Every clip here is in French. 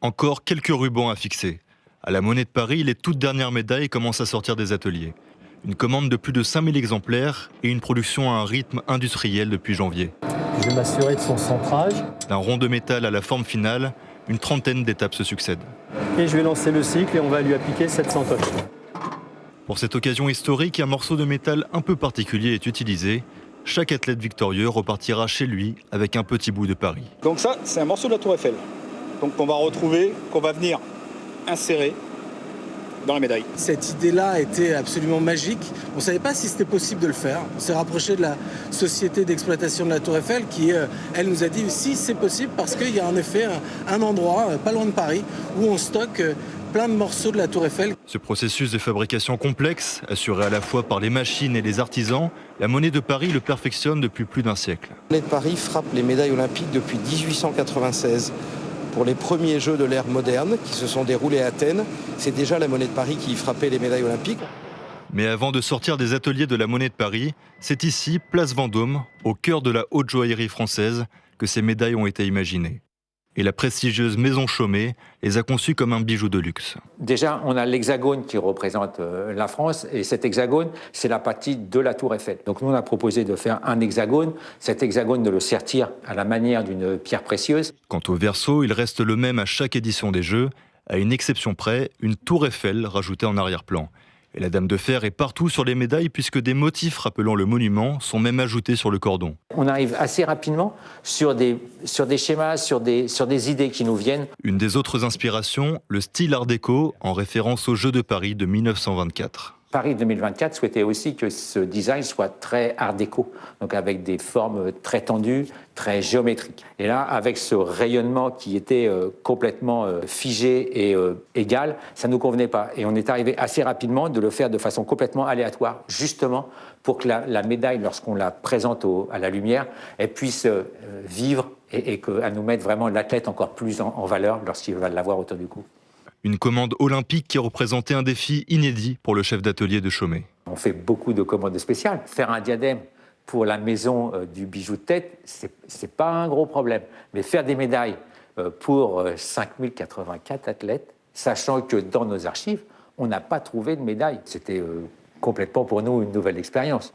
Encore quelques rubans à fixer. À la Monnaie de Paris, les toutes dernières médailles commencent à sortir des ateliers. Une commande de plus de 5000 exemplaires et une production à un rythme industriel depuis janvier. Je vais m'assurer de son centrage. D'un rond de métal à la forme finale, une trentaine d'étapes se succèdent. Et je vais lancer le cycle et on va lui appliquer 700 coches. Pour cette occasion historique, un morceau de métal un peu particulier est utilisé. Chaque athlète victorieux repartira chez lui avec un petit bout de Paris. Donc ça, c'est un morceau de la Tour Eiffel. Donc qu'on va retrouver, qu'on va venir insérer dans la médaille. Cette idée-là était absolument magique. On ne savait pas si c'était possible de le faire. On s'est rapproché de la société d'exploitation de la Tour Eiffel qui, elle, nous a dit si c'est possible parce qu'il y a en effet un endroit, pas loin de Paris, où on stocke plein de morceaux de la Tour Eiffel. Ce processus de fabrication complexe, assuré à la fois par les machines et les artisans, la Monnaie de Paris le perfectionne depuis plus d'un siècle. La Monnaie de Paris frappe les médailles olympiques depuis 1896. Pour les premiers Jeux de l'ère moderne qui se sont déroulés à Athènes, c'est déjà la Monnaie de Paris qui frappait les médailles olympiques. Mais avant de sortir des ateliers de la Monnaie de Paris, c'est ici, place Vendôme, au cœur de la haute joaillerie française, que ces médailles ont été imaginées. Et la prestigieuse Maison Chaumet les a conçues comme un bijou de luxe. Déjà, on a l'hexagone qui représente la France, et cet hexagone, c'est la partie de la Tour Eiffel. Donc nous, on a proposé de faire un hexagone, cet hexagone de le sertir à la manière d'une pierre précieuse. Quant au verso, il reste le même à chaque édition des Jeux, à une exception près, une Tour Eiffel rajoutée en arrière-plan. Et la Dame de Fer est partout sur les médailles puisque des motifs rappelant le monument sont même ajoutés sur le cordon. On arrive assez rapidement sur des schémas, sur des idées qui nous viennent. Une des autres inspirations, le style art déco, en référence aux Jeux de Paris de 1924. Paris 2024 souhaitait aussi que ce design soit très art déco, donc avec des formes très tendues, très géométriques. Et là, avec ce rayonnement qui était complètement figé et égal, ça ne nous convenait pas. Et on est arrivé assez rapidement de le faire de façon complètement aléatoire, justement pour que la médaille, lorsqu'on la présente à la lumière, elle puisse vivre et qu'elle nous mette vraiment l'athlète encore plus en valeur lorsqu'il va l'avoir autour du cou. Une commande olympique qui représentait un défi inédit pour le chef d'atelier de Chaumet. On fait beaucoup de commandes spéciales. Faire un diadème pour la maison du bijou de tête, c'est pas un gros problème. Mais faire des médailles pour 5084 athlètes, sachant que dans nos archives, on n'a pas trouvé de médaille. C'était complètement pour nous une nouvelle expérience.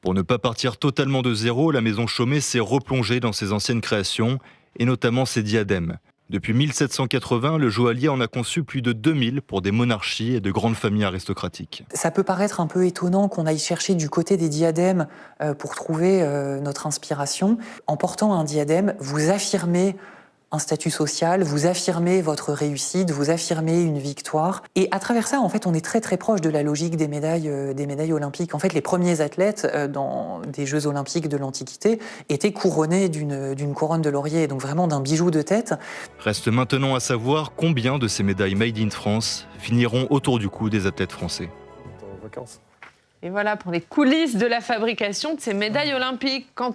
Pour ne pas partir totalement de zéro, la maison Chaumet s'est replongée dans ses anciennes créations, et notamment ses diadèmes. Depuis 1780, le joaillier en a conçu plus de 2000 pour des monarchies et de grandes familles aristocratiques. Ça peut paraître un peu étonnant qu'on aille chercher du côté des diadèmes pour trouver notre inspiration. En portant un diadème, vous affirmez un statut social, vous affirmez votre réussite, vous affirmez une victoire. Et à travers ça, en fait, on est très très proche de la logique des médailles olympiques. En fait, les premiers athlètes dans des Jeux olympiques de l'Antiquité étaient couronnés d'une couronne de laurier, donc vraiment d'un bijou de tête. Reste maintenant à savoir combien de ces médailles Made in France finiront autour du cou des athlètes français. En vacances. Et voilà pour les coulisses de la fabrication de ces médailles olympiques.